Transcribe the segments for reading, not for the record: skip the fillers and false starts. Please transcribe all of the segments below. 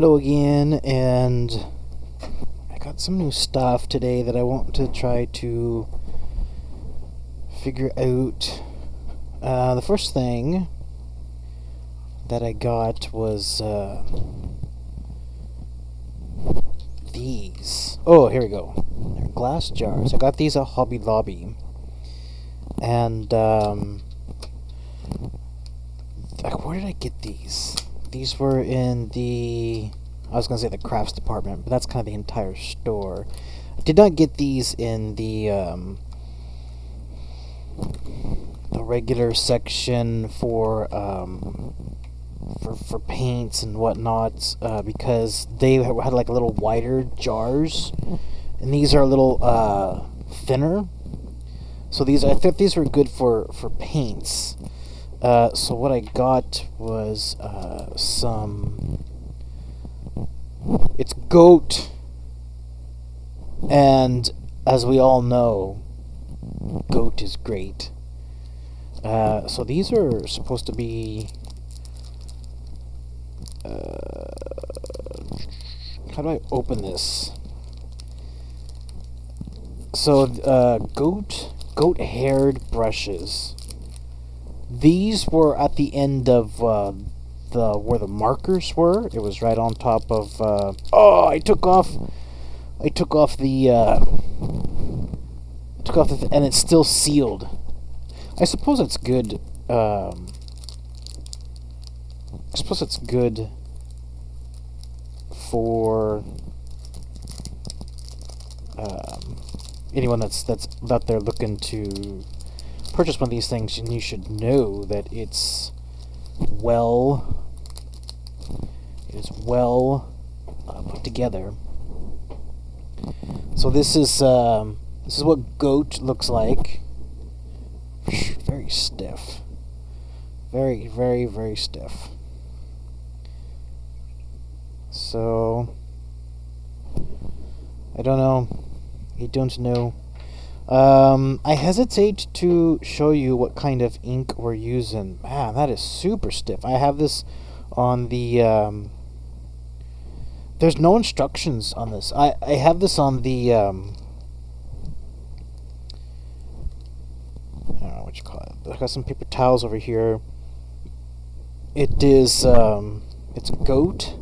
Hello again, and I got some new stuff today that I want to try to figure out. The first thing that I got was these. Oh, here we go. They're glass jars. I got these at Hobby Lobby, and where did I get these? These were in I was going to say the crafts department, but that's kind of the entire store. I did not get these in the regular section for paints and whatnot, because they had like little wider jars, and these are a little thinner. So I thought these were good for paints. So what I got was it's goat, and as we all know, goat is great. So these are supposed to be, how do I open this? So goat-haired brushes. These were at the end of where the markers were. It was right on top of. I took off the. And it's still sealed. I suppose it's good. I suppose it's good for anyone that's out there looking to purchase one of these things, and you should know that it is well put together. So this is what goat looks like. Very stiff. Very, very, very stiff. So I don't know. I hesitate to show you what kind of ink we're using. Man, that is super stiff. I have this on the. There's no instructions on this. I have this on the. I don't know what you call it. I got some paper towels over here. It is. It's goat.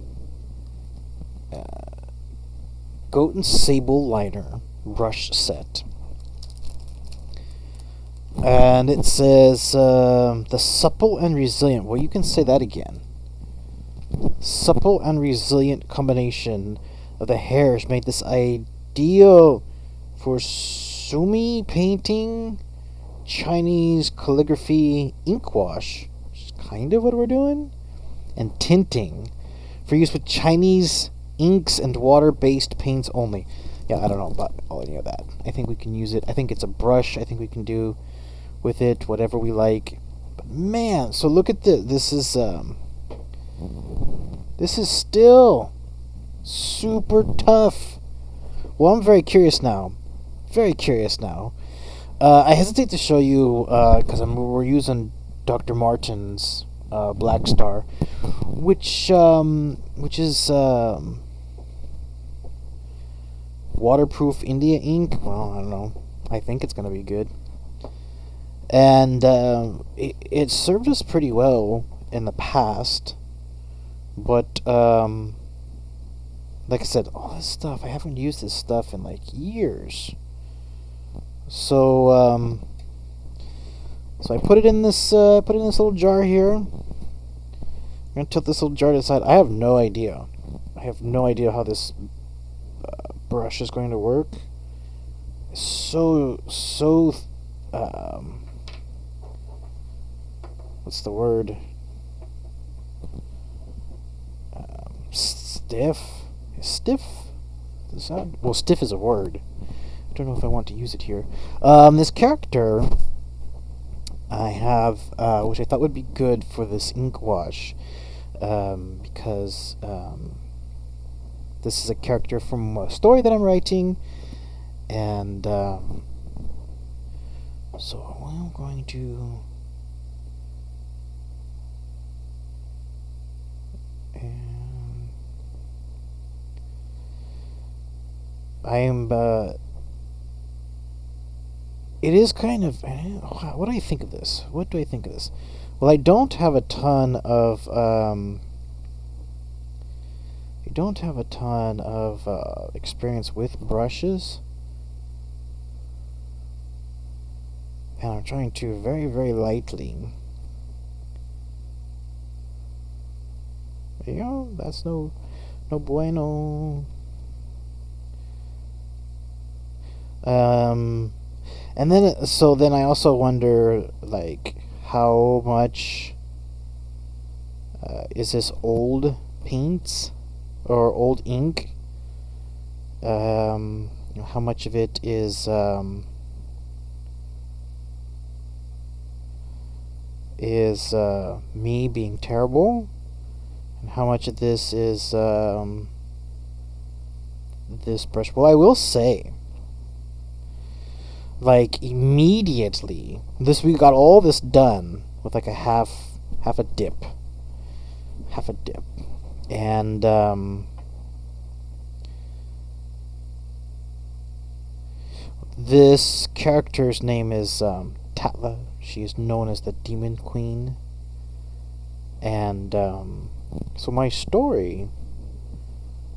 Goat and sable liner brush set. And it says, the supple and resilient. Well, you can say that again. Supple and resilient combination of the hairs made this ideal for sumi painting, Chinese calligraphy ink wash, which is kind of what we're doing, and tinting for use with Chinese inks and water-based paints only. Yeah, I don't know about any of that. I think we can use it. I think it's a brush. I think we can do with it whatever we like. But man, so look at this. This is still super tough. Well, I'm very curious now. I hesitate to show you because we're using Dr. Martin's Black Star, which is waterproof India ink. Well, I don't know. I think it's gonna be good. And it served us pretty well in the past, but like I said, all this stuff, I haven't used this stuff in like years. So I put it in this little jar here. I'm gonna tilt this little jar to the side. I have no idea how this brush is going to work. So what's the word? Stiff? Stiff? Well, stiff is a word. I don't know if I want to use it here. This character I have, which I thought would be good for this ink wash, because this is a character from a story that I'm writing, and so I'm going to I'm it is kind of what do I think of this? What do I think of this? Well, I don't have a ton of experience with brushes, and I'm trying to very, very lightly. That's no bueno. And then I also wonder, like, how much is this old paint or old ink? How much of it is me being terrible, and how much of this is this brush? Well, I will say, like, immediately, we got all this done with like a half a dip, and this character's name is Tatla. She is known as the Demon Queen, and so my story.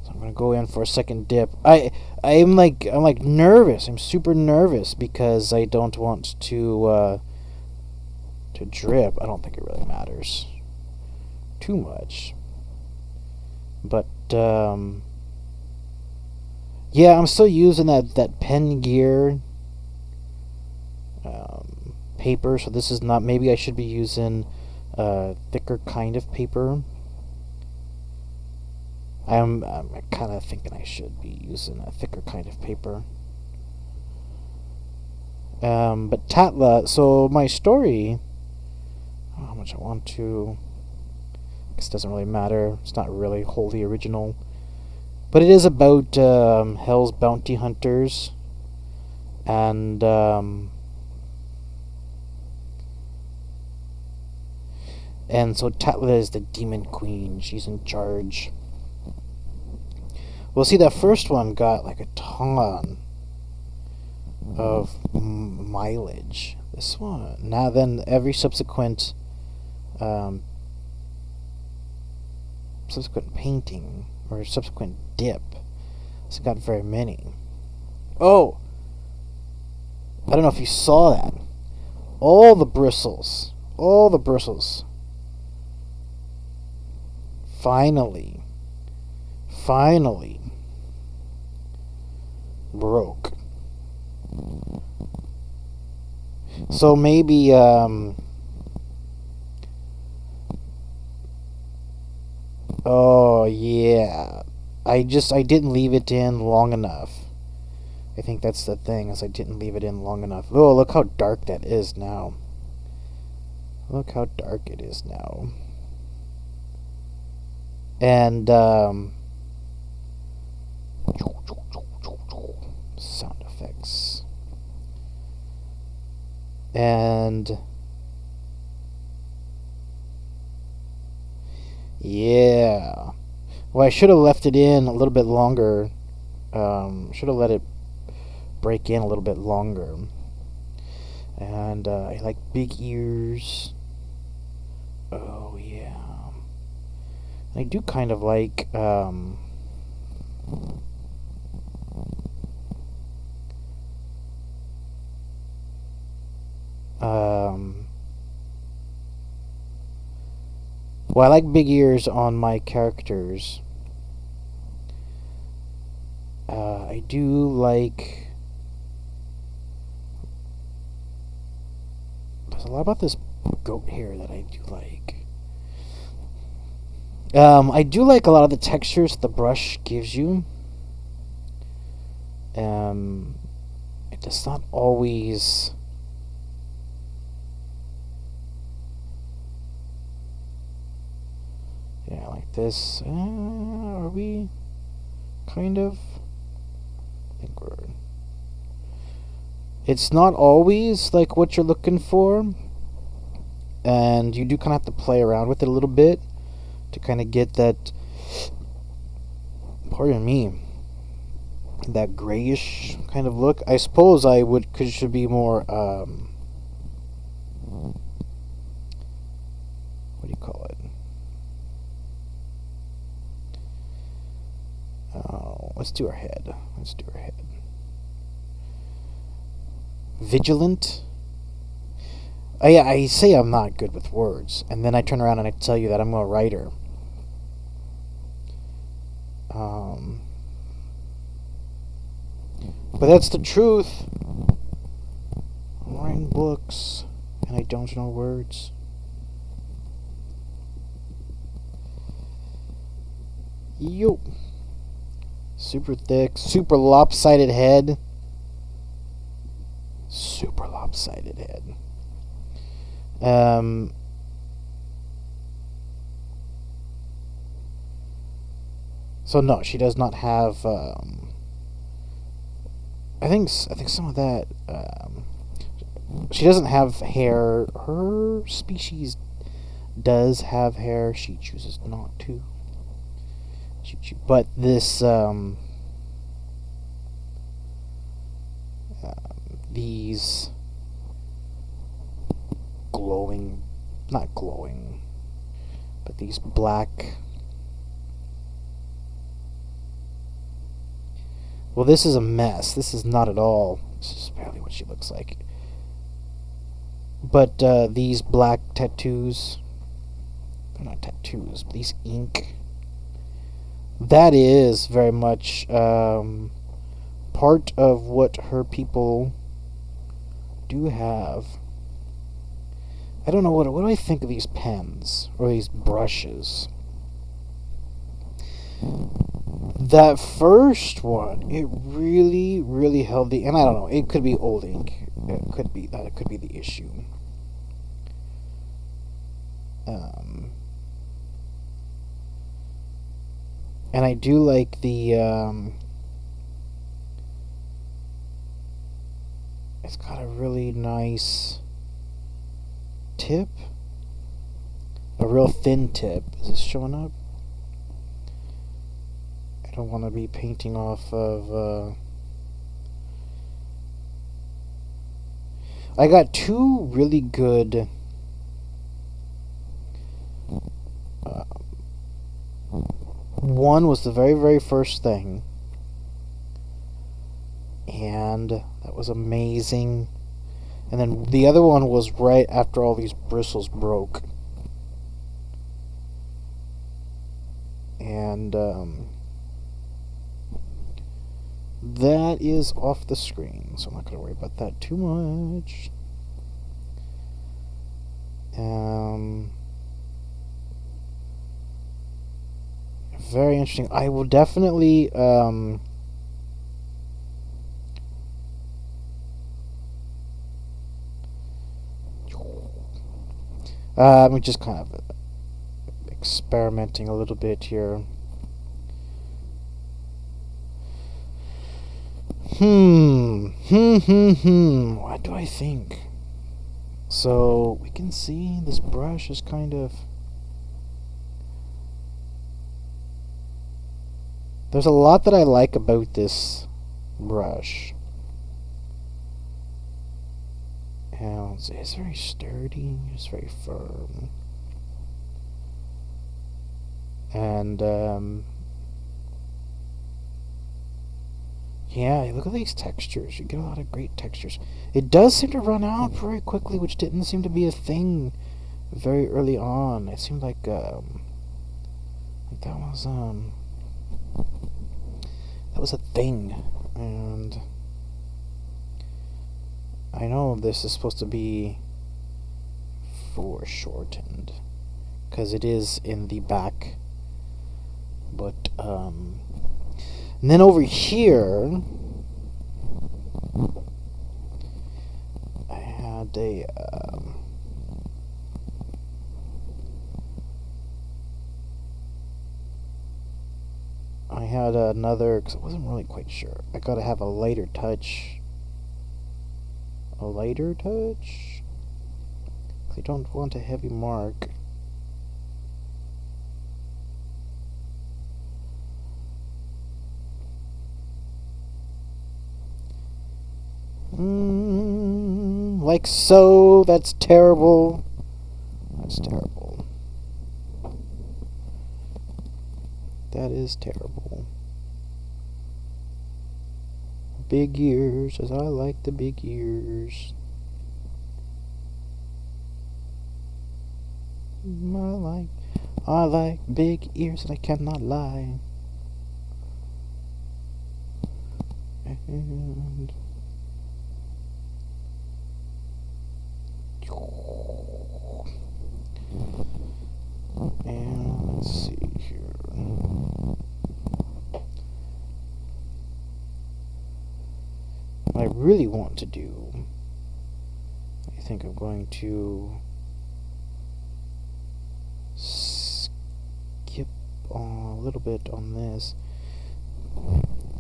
So I'm gonna go in for a second dip. I'm nervous. I'm super nervous because I don't want to drip. I don't think it really matters too much. But yeah, I'm still using that Pen Gear paper. So this is not. Maybe I should be using thicker kind of paper. I'm kind of thinking I should be using a thicker kind of paper. But Tatla, so my story, how much I want to, I guess it doesn't really matter. It's not really wholly original. But it is about Hell's bounty hunters. And so Tatla is the Demon Queen. She's in charge. Well, see, that first one got like a ton of mileage. This one, now then, every subsequent painting or subsequent dip, it's got very many. Oh, I don't know if you saw that. All the bristles. Finally broke. So maybe oh yeah, I didn't leave it in long enough. I think that's the thing, is I didn't leave it in long enough. Oh, look how dark that is now. Look how dark it is now. And sound effects. And yeah. Well, I should have left it in a little bit longer. Should have let it break in a little bit longer. And I like big ears. Oh yeah. I do kind of like well, I like big ears on my characters. I do like. There's a lot about this goat hair that I do like. I do like a lot of the textures the brush gives you. It does not always. Yeah, like this. Are we kind of? I think we're. It's not always like what you're looking for, and you do kind of have to play around with it a little bit to kind of get that. Pardon me. that grayish kind of look. I suppose I should be more what do you call it? Let's do her head. Vigilant. I say I'm not good with words, and then I turn around and I tell you that I'm a writer. But that's the truth. I'm writing books, and I don't know words. Yo. Super thick, super lopsided head. Super lopsided head. So no, she does not have. I think some of that. She doesn't have hair. Her species does have hair. She chooses not to. But this these glowing, not glowing, but these black. Well, this is a mess. This is not at all. This is barely what she looks like. But these black tattoos, they're not tattoos, but these ink. That is very much part of what her people do have. I don't know, what do I think of these pens or these brushes? That first one, it really, really held the, and I don't know, it could be old ink. It could be the issue. And I do like the, it's got a really nice tip. A real thin tip. Is this showing up? I don't want to be painting off of, I got two really good one was the very, very first thing, and that was amazing. And then the other one was right after all these bristles broke. And that is off the screen, so I'm not going to worry about that too much. Very interesting. I will definitely I'm just kind of experimenting a little bit here. What do I think? So we can see this brush is kind of, there's a lot that I like about this brush. And it's very sturdy, it's very firm. And yeah, look at these textures. You get a lot of great textures. It does seem to run out very quickly, which didn't seem to be a thing very early on. It seemed like that was a thing. And I know this is supposed to be foreshortened because it is in the back, but and then over here I had a another, because I wasn't really quite sure. I gotta have a lighter touch. A lighter touch? I don't want a heavy mark. Like so. That's terrible. That's terrible. That is terrible. Big ears, as I like the big ears. I like big ears, and I cannot lie. And let's see here. What I really want to do, I think I'm going to skip a little bit on this.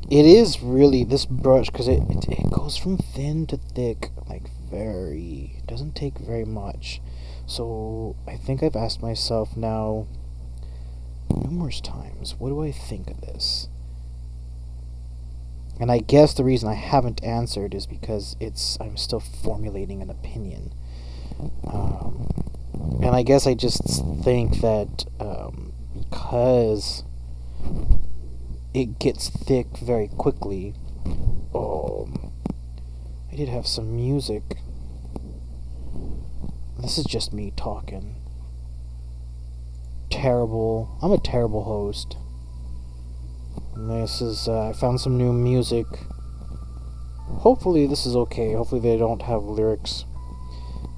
It is really this brush, because it goes from thin to thick, like it doesn't take very much. So I think I've asked myself now numerous times, what do I think of this? And I guess the reason I haven't answered is because I'm still formulating an opinion. And I guess I just think that because it gets thick very quickly. I did have some music. This is just me talking. Terrible. I'm a terrible host. And this is, I found some new music. Hopefully this is okay. Hopefully they don't have lyrics.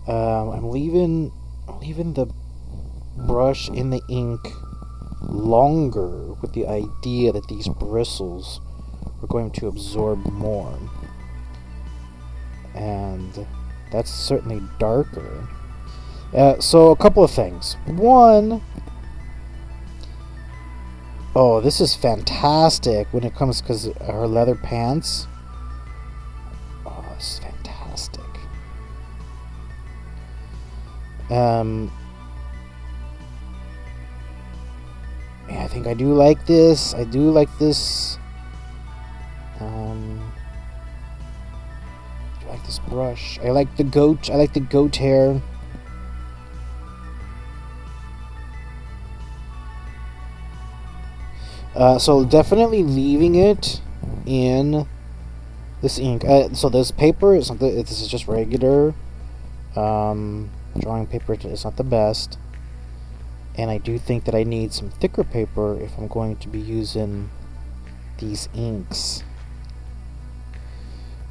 I'm leaving the brush in the ink longer with the idea that these bristles are going to absorb more. And that's certainly darker. So a couple of things. One, this is fantastic when it comes, because her leather pants. This is fantastic. I think I do like this. I like this brush. I like the goat hair. So definitely leaving it in this ink. So this paper is this is just regular drawing paper. It's not the best, and I do think that I need some thicker paper if I'm going to be using these inks.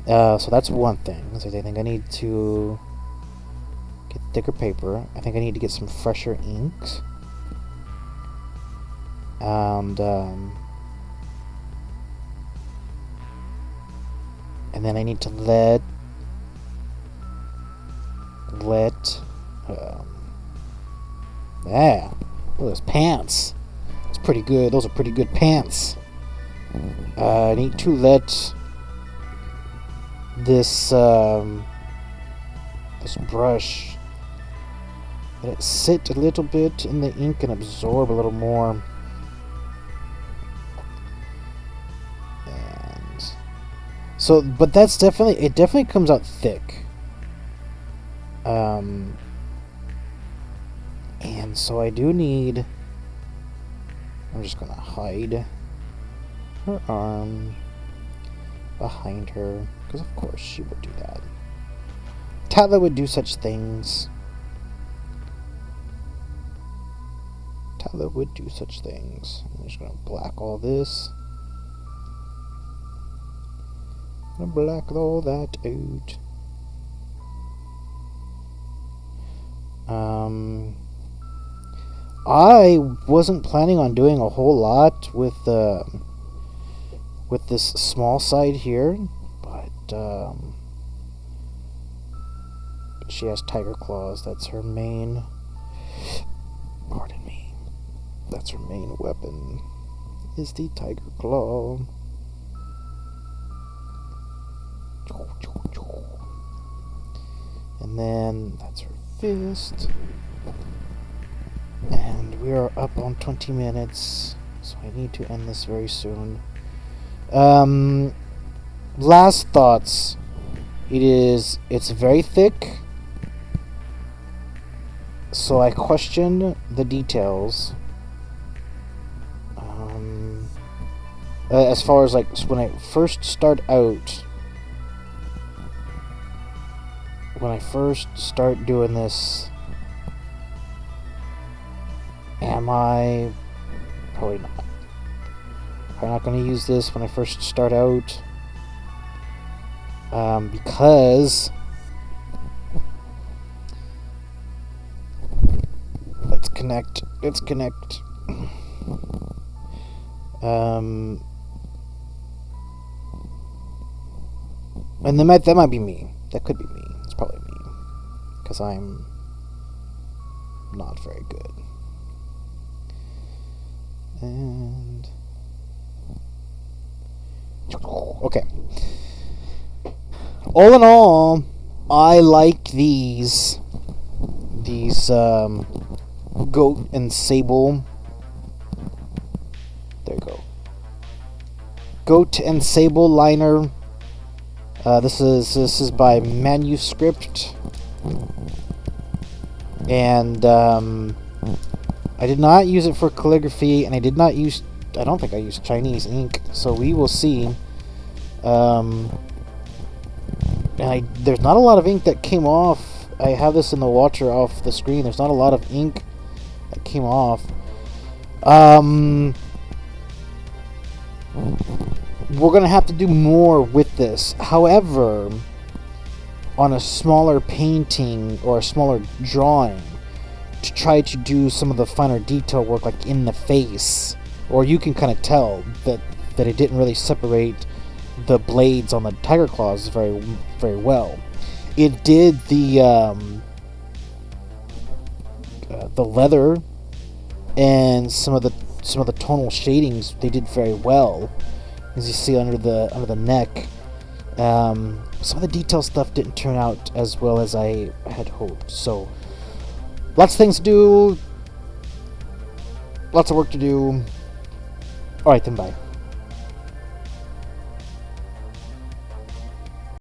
So that's one thing. So I think I need to get thicker paper. I think I need to get some fresher inks. And then I need to let those pants. It's pretty good. Those are pretty good pants. I need to let this brush, let it sit a little bit in the ink and absorb a little more. And so, but that's it definitely comes out thick. And so I do need, I'm just gonna hide her arm behind her, because of course she would do that. Tatla would do such things. Tatla would do such things. I'm just gonna black all this. I'm gonna black all that out. I wasn't planning on doing a whole lot with this small side here, but she has tiger claws. That's her main. Pardon me. That's her main weapon. Is the tiger claw. And then that's her fist. And we are up on 20 minutes, so I need to end this very soon. Last thoughts It's very thick, so I question the details. As far as like when I first start doing this, am I probably not? I'm not going to use this when I first start out, because let's connect. And that might be me. That could be me. It's probably me, because I'm not very good. And okay. All in all, I like these goat and sable. There you go. Goat and sable liner. This is by Manuscript, and I did not use it for calligraphy, and I don't think I used Chinese ink, so we will see. There's not a lot of ink that came off. I have this in the watcher off the screen. There's not a lot of ink that came off. We're going to have to do more with this. However, on a smaller painting or a smaller drawing, to try to do some of the finer detail work, like in the face, or you can kind of tell that it didn't really separate the blades on the tiger claws very, very well. It did the leather and some of the tonal shadings. They did very well, as you see under the neck. Some of the detail stuff didn't turn out as well as I had hoped. So, lots of things to do. Lots of work to do. Alright then, bye.